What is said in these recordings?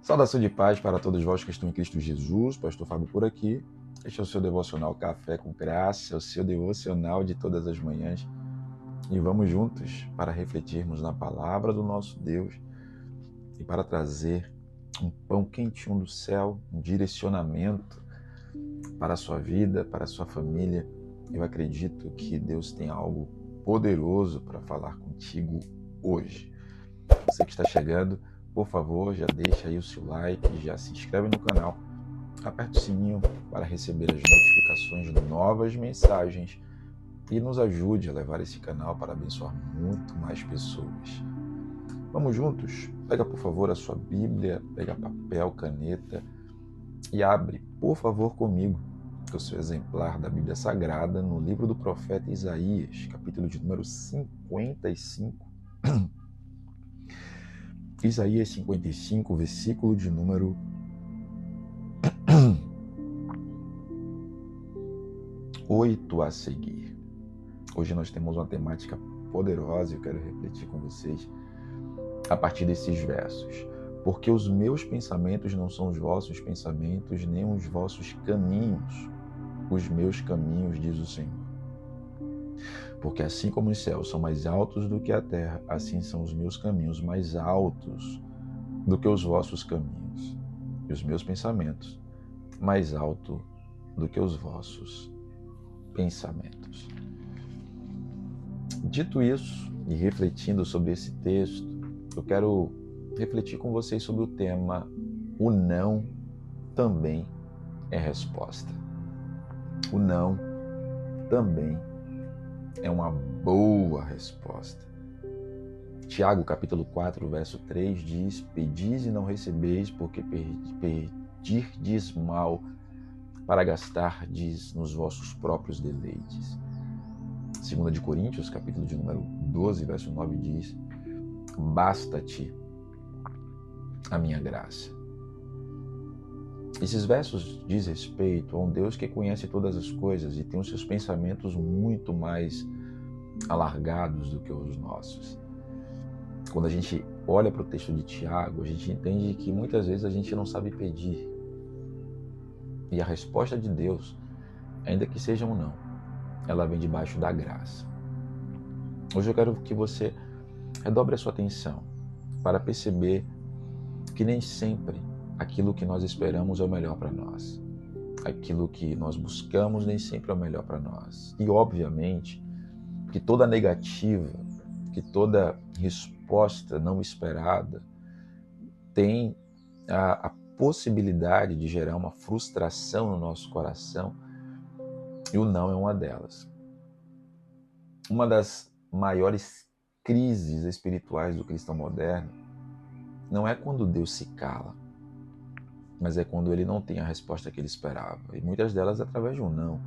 Saudação de paz para todos vós que estão em Cristo Jesus, Pastor Fábio por aqui. Este é o seu devocional Café com Graça, o seu devocional de todas as manhãs. E vamos juntos para refletirmos na palavra do nosso Deus e para trazer um pão quentinho do céu, um direcionamento para a sua vida, para a sua família. Eu acredito que Deus tem algo poderoso para falar contigo hoje. Você que está chegando, por favor, já deixa aí o seu like, já se inscreve no canal, aperta o sininho para receber as notificações de novas mensagens e nos ajude a levar esse canal para abençoar muito mais pessoas. Vamos juntos? Pega, por favor, a sua Bíblia, pega papel, caneta e abre, por favor, comigo, o seu exemplar da Bíblia Sagrada no livro do profeta Isaías, capítulo de número 55. Isaías 55, versículo de número 8 a seguir. Hoje nós temos uma temática poderosa e eu quero refletir com vocês a partir desses versos. Porque os meus pensamentos não são os vossos pensamentos, nem os vossos caminhos, os meus caminhos, diz o Senhor. Porque assim como os céus são mais altos do que a terra, assim são os meus caminhos mais altos do que os vossos caminhos, e os meus pensamentos mais alto do que os vossos pensamentos. Dito isso, e refletindo sobre esse texto, eu quero refletir com vocês sobre o tema o não também é resposta. O não também é uma boa resposta. Tiago, capítulo 4, verso 3 diz: Pedis e não recebeis, porque pedirdes mal para gastardes nos vossos próprios deleites. 2 de Coríntios, capítulo de número 12, verso 9 diz: Basta-te a minha graça. Esses versos diz respeito a um Deus que conhece todas as coisas e tem os seus pensamentos muito mais alargados do que os nossos. Quando a gente olha para o texto de Tiago, a gente entende que muitas vezes a gente não sabe pedir. E a resposta de Deus, ainda que seja um não, ela vem debaixo da graça. Hoje eu quero que você redobre a sua atenção para perceber que nem sempre aquilo que nós esperamos é o melhor para nós. Aquilo que nós buscamos nem sempre é o melhor para nós. E, obviamente, que toda negativa, que toda resposta não esperada tem a possibilidade de gerar uma frustração no nosso coração, e o não é uma delas. Uma das maiores crises espirituais do cristão moderno não é quando Deus se cala, mas é quando ele não tem a resposta que ele esperava, e muitas delas através de um não.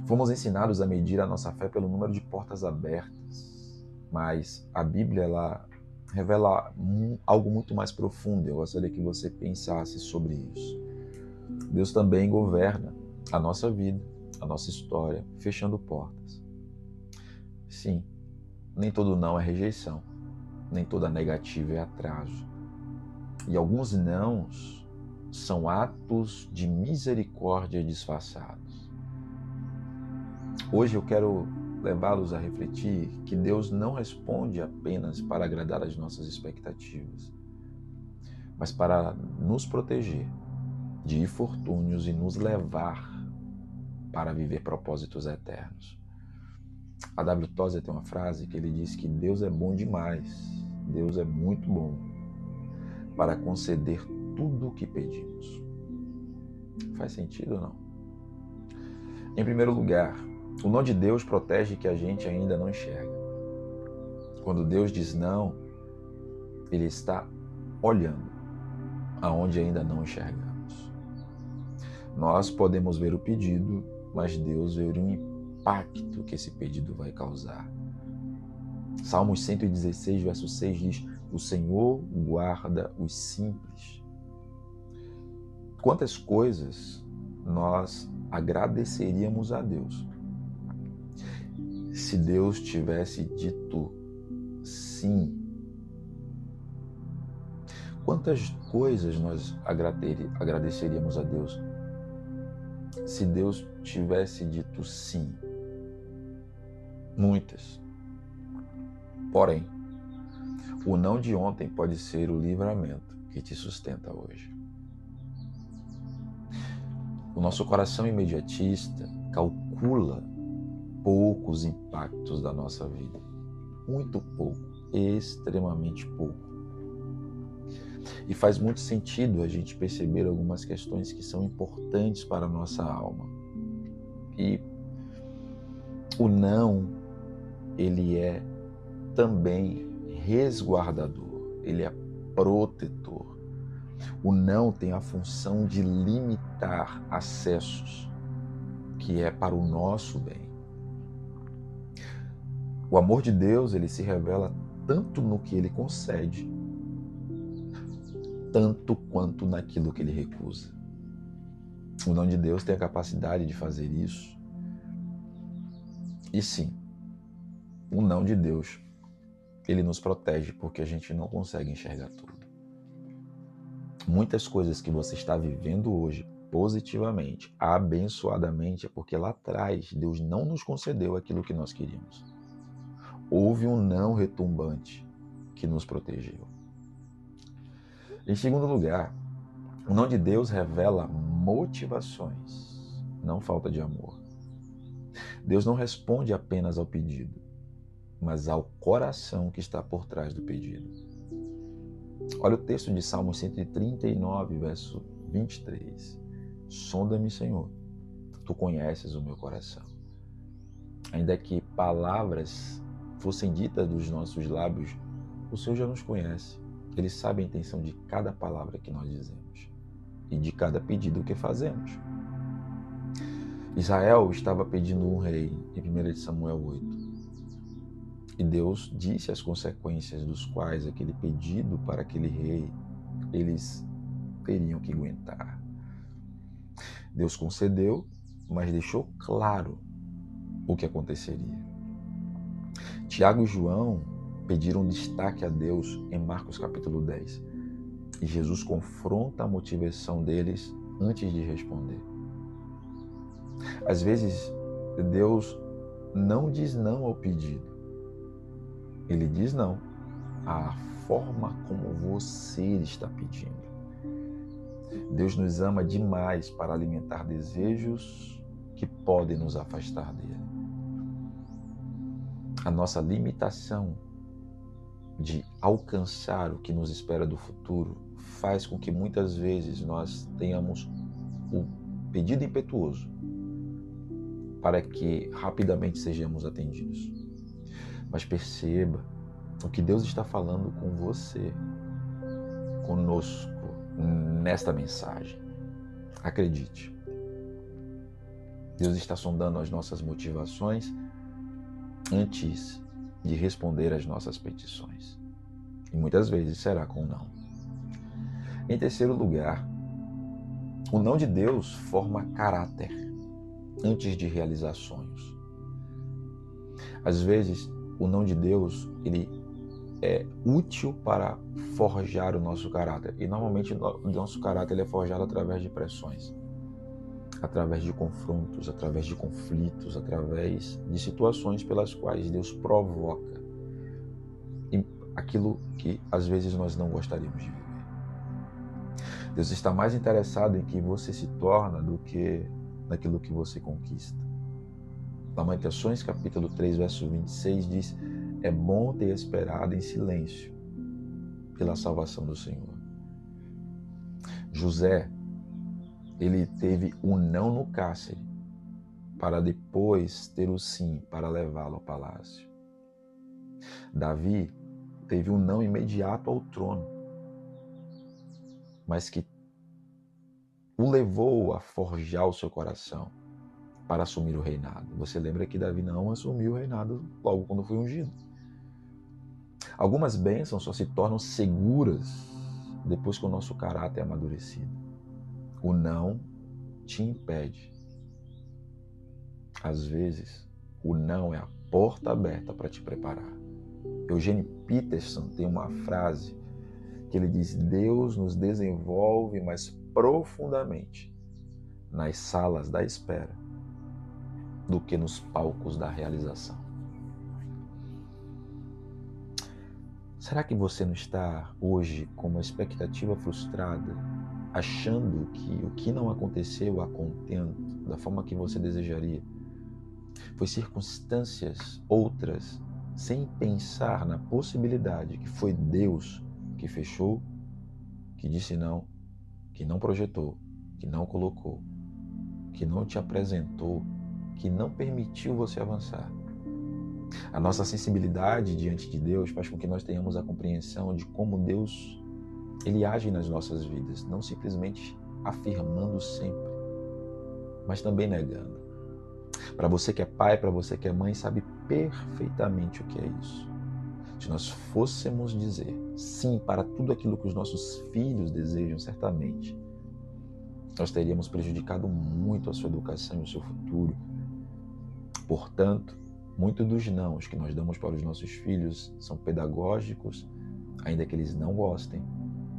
Fomos ensinados a medir a nossa fé pelo número de portas abertas, mas a Bíblia ela revela algo muito mais profundo. Eu gostaria que você pensasse sobre isso. Deus também governa a nossa vida, a nossa história, fechando portas. Sim, nem todo não é rejeição, nem toda negativa é atraso. E alguns nãos são atos de misericórdia disfarçados. Hoje eu quero levá-los a refletir que Deus não responde apenas para agradar as nossas expectativas, mas para nos proteger de infortúnios e nos levar para viver propósitos eternos. A W. Tozer tem uma frase que ele diz que Deus é bom demais, Deus é muito bom para conceder tudo o que pedimos. Faz sentido ou não? Em primeiro lugar, o não de Deus protege que a gente ainda não enxerga. Quando Deus diz não, Ele está olhando aonde ainda não enxergamos. Nós podemos ver o pedido, mas Deus vê o impacto que esse pedido vai causar. Salmos 116, verso 6 diz: O Senhor guarda os simples. Quantas coisas nós agradeceríamos a Deus se Deus tivesse dito sim? Quantas coisas nós agradeceríamos a Deus se Deus tivesse dito sim? Muitas. Porém, o não de ontem pode ser o livramento que te sustenta hoje. O nosso coração imediatista calcula poucos impactos da nossa vida. Muito pouco, extremamente pouco. E faz muito sentido a gente perceber algumas questões que são importantes para a nossa alma. E o não, ele é também resguardador, ele é protetor. O não tem a função de limitar acessos, que é para o nosso bem. O amor de Deus, ele se revela tanto no que ele concede, tanto quanto naquilo que ele recusa. O não de Deus tem a capacidade de fazer isso. E sim, o não de Deus, ele nos protege porque a gente não consegue enxergar tudo. Muitas coisas que você está vivendo hoje positivamente, abençoadamente, é porque lá atrás Deus não nos concedeu aquilo que nós queríamos. Houve um não retumbante que nos protegeu. Em segundo lugar, o não de Deus revela motivações, não falta de amor. Deus não responde apenas ao pedido, mas ao coração que está por trás do pedido. Olha o texto de Salmo 139, verso 23. Sonda-me, Senhor, tu conheces o meu coração. Ainda que palavras fossem ditas dos nossos lábios, o Senhor já nos conhece. Ele sabe a intenção de cada palavra que nós dizemos e de cada pedido que fazemos. Israel estava pedindo um rei em 1 Samuel 8. E Deus disse as consequências dos quais aquele pedido para aquele rei eles teriam que aguentar. Deus concedeu, mas deixou claro o que aconteceria. Tiago e João pediram destaque a Deus em Marcos capítulo 10. E Jesus confronta a motivação deles antes de responder. Às vezes, Deus não diz não ao pedido. Ele diz não à forma como você está pedindo. Deus nos ama demais para alimentar desejos que podem nos afastar dele. A nossa limitação de alcançar o que nos espera do futuro faz com que muitas vezes nós tenhamos o pedido impetuoso para que rapidamente sejamos atendidos. Mas perceba o que Deus está falando com você, conosco, nesta mensagem. Acredite. Deus está sondando as nossas motivações antes de responder às nossas petições. E muitas vezes será com não. Em terceiro lugar, o não de Deus forma caráter antes de realizar sonhos. Às vezes, o não de Deus, ele é útil para forjar o nosso caráter. E normalmente o nosso caráter ele é forjado através de pressões, através de confrontos, através de conflitos, através de situações pelas quais Deus provoca aquilo que às vezes nós não gostaríamos de viver. Deus está mais interessado em que você se torna do que naquilo que você conquista. Lamentações capítulo 3, verso 26 diz: é bom ter esperado em silêncio pela salvação do Senhor. José, ele teve um não no cárcere para depois ter o sim para levá-lo ao palácio. Davi teve um não imediato ao trono, mas que o levou a forjar o seu coração para assumir o reinado. Você lembra que Davi não assumiu o reinado logo quando foi ungido. Algumas bênçãos só se tornam seguras depois que o nosso caráter é amadurecido. O não te impede. Às vezes, o não é a porta aberta para te preparar. Eugene Peterson tem uma frase que ele diz: Deus nos desenvolve mais profundamente nas salas da espera do que nos palcos da realização. Será que você não está hoje com uma expectativa frustrada, achando que o que não aconteceu a contento, da forma que você desejaria, foi circunstâncias outras, sem pensar na possibilidade que foi Deus que fechou, que disse não, que não projetou, que não colocou, que não te apresentou, que não permitiu você avançar? A nossa sensibilidade diante de Deus faz com que nós tenhamos a compreensão de como Deus, Ele age nas nossas vidas, não simplesmente afirmando sempre, mas também negando. Para você que é pai, para você que é mãe, sabe perfeitamente o que é isso. Se nós fôssemos dizer sim para tudo aquilo que os nossos filhos desejam, certamente, nós teríamos prejudicado muito a sua educação e o seu futuro. Portanto, muitos dos nãos que nós damos para os nossos filhos são pedagógicos, ainda que eles não gostem,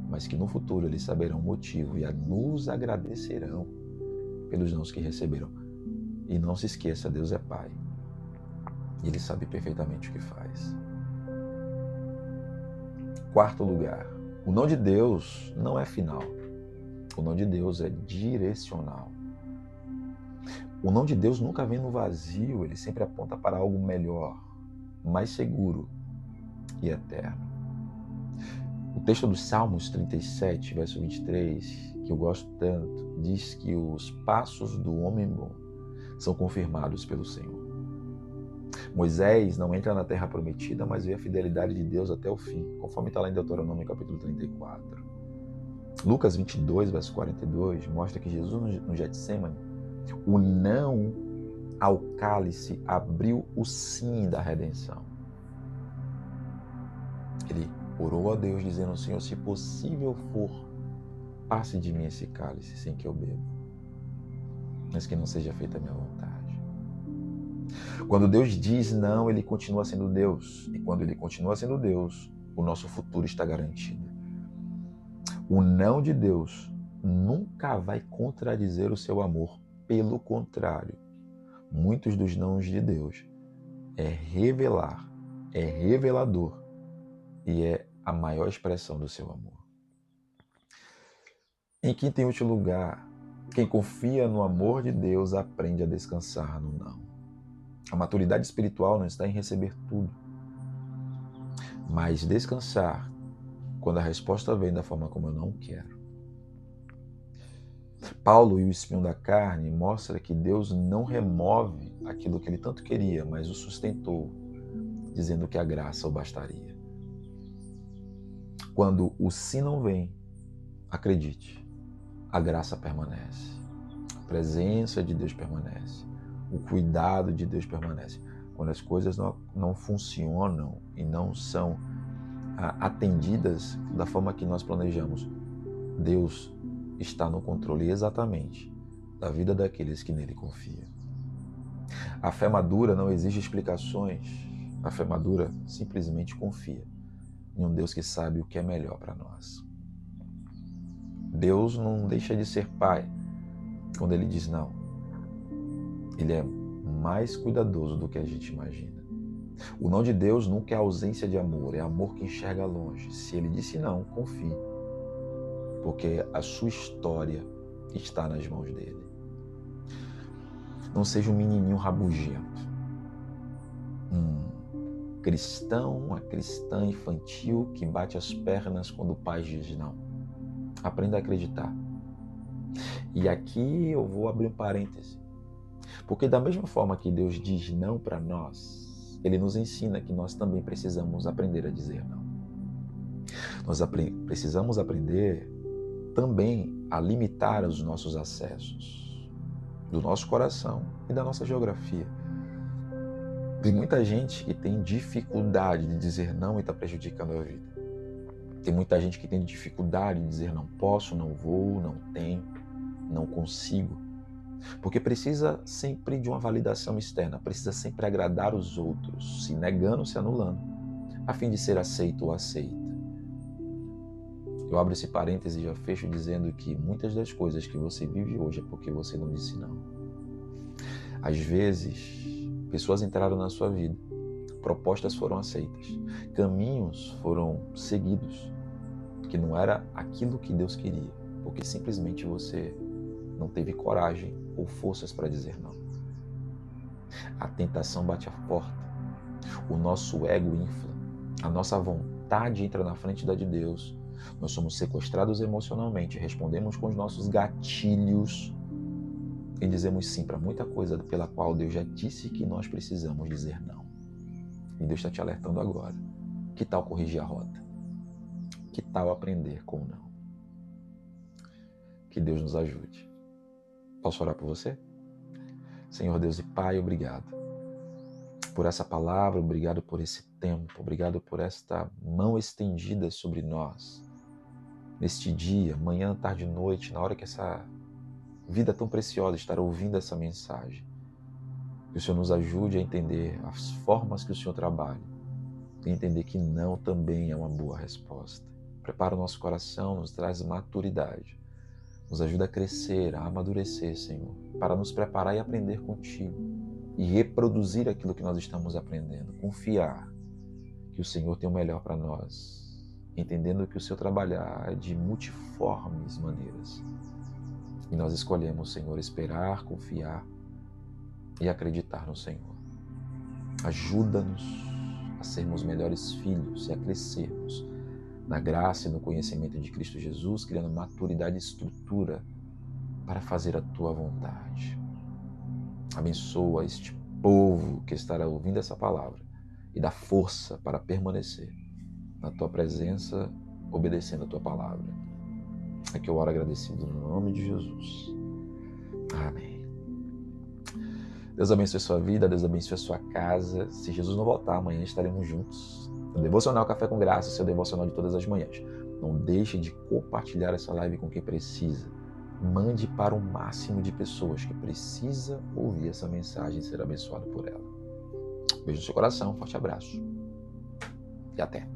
mas que no futuro eles saberão o motivo e nos agradecerão pelos nãos que receberam. E não se esqueça, Deus é Pai. E Ele sabe perfeitamente o que faz. Quarto lugar, o não de Deus não é final. O não de Deus é direcional. O não de Deus nunca vem no vazio, ele sempre aponta para algo melhor, mais seguro e eterno. O texto dos Salmos 37, verso 23, que eu gosto tanto, diz que os passos do homem bom são confirmados pelo Senhor. Moisés não entra na terra prometida, mas vê a fidelidade de Deus até o fim, conforme está lá em Deuteronômio capítulo 34. Lucas 22, verso 42, mostra que Jesus no Getsêmani, o não ao cálice abriu o sim da redenção. Ele orou a Deus dizendo: Senhor, se possível for, passe de mim esse cálice sem que eu beba, mas que não seja feita a minha vontade. Quando Deus diz não, Ele continua sendo Deus. E quando Ele continua sendo Deus, o nosso futuro está garantido. O não de Deus nunca vai contradizer o seu amor. Pelo contrário, muitos dos nãos de Deus é revelar, é revelador e é a maior expressão do seu amor. Em quinto e último lugar, quem confia no amor de Deus aprende a descansar no não. A maturidade espiritual não está em receber tudo, mas descansar quando a resposta vem da forma como eu não quero. Paulo e o espinho da carne mostra que Deus não remove aquilo que ele tanto queria, mas o sustentou, dizendo que a graça o bastaria. Quando o sim não vem, acredite, a graça permanece, a presença de Deus permanece, o cuidado de Deus permanece. Quando as coisas não funcionam e não são atendidas da forma que nós planejamos, Deus está no controle exatamente da vida daqueles que nele confiam. A fé madura não exige explicações, a fé madura simplesmente confia em um Deus que sabe o que é melhor para nós. Deus não deixa de ser Pai quando Ele diz não. Ele é mais cuidadoso do que a gente imagina. O não de Deus nunca é ausência de amor, é amor que enxerga longe. Se Ele disse não, confie, porque a sua história está nas mãos dele. Não seja um menininho rabugento, um cristão, uma cristã infantil que bate as pernas quando o pai diz não. Aprenda a acreditar. E aqui eu vou abrir um parêntese, porque da mesma forma que Deus diz não para nós, Ele nos ensina que nós também precisamos aprender a dizer não. Nós precisamos aprender também a limitar os nossos acessos do nosso coração e da nossa geografia. Tem muita gente que tem dificuldade de dizer não e está prejudicando a vida. Tem muita gente que tem dificuldade de dizer não posso, não vou, não tenho, não consigo. Porque precisa sempre de uma validação externa, precisa sempre agradar os outros, se negando, se anulando, a fim de ser aceito ou aceita. Eu abro esse parêntese e já fecho dizendo que muitas das coisas que você vive hoje é porque você não disse não. Às vezes, pessoas entraram na sua vida, propostas foram aceitas, caminhos foram seguidos, que não era aquilo que Deus queria, porque simplesmente você não teve coragem ou forças para dizer não. A tentação bate a porta, o nosso ego infla, a nossa vontade entra na frente da de Deus, nós somos sequestrados emocionalmente, respondemos com os nossos gatilhos e dizemos sim para muita coisa pela qual Deus já disse que nós precisamos dizer não. E Deus está te alertando agora. Que tal corrigir a rota? Que tal aprender com o não? Que Deus nos ajude. Posso orar por você? Senhor Deus e Pai, obrigado por essa palavra, obrigado por esse tempo, obrigado por esta mão estendida sobre nós. Neste dia, manhã, tarde e noite, na hora que essa vida tão preciosa estar ouvindo essa mensagem. Que o Senhor nos ajude a entender as formas que o Senhor trabalha e entender que não também é uma boa resposta. Prepara o nosso coração, nos traz maturidade. Nos ajuda a crescer, a amadurecer, Senhor, para nos preparar e aprender contigo e reproduzir aquilo que nós estamos aprendendo. Confiar que o Senhor tem o melhor para nós, entendendo que o Seu trabalhar é de multiformes maneiras. E nós escolhemos, Senhor, esperar, confiar e acreditar no Senhor. Ajuda-nos a sermos melhores filhos e a crescermos na graça e no conhecimento de Cristo Jesus, criando maturidade e estrutura para fazer a Tua vontade. Abençoa este povo que estará ouvindo essa palavra e dá força para permanecer na Tua presença, obedecendo a Tua palavra. É que eu oro agradecido no nome de Jesus. Amém. Deus abençoe a sua vida, Deus abençoe a sua casa. Se Jesus não voltar, amanhã estaremos juntos. O Devocional Café com Graça, seu devocional de todas as manhãs. Não deixe de compartilhar essa live com quem precisa. Mande para o máximo de pessoas que precisa ouvir essa mensagem e ser abençoado por ela. Beijo no seu coração, forte abraço e até.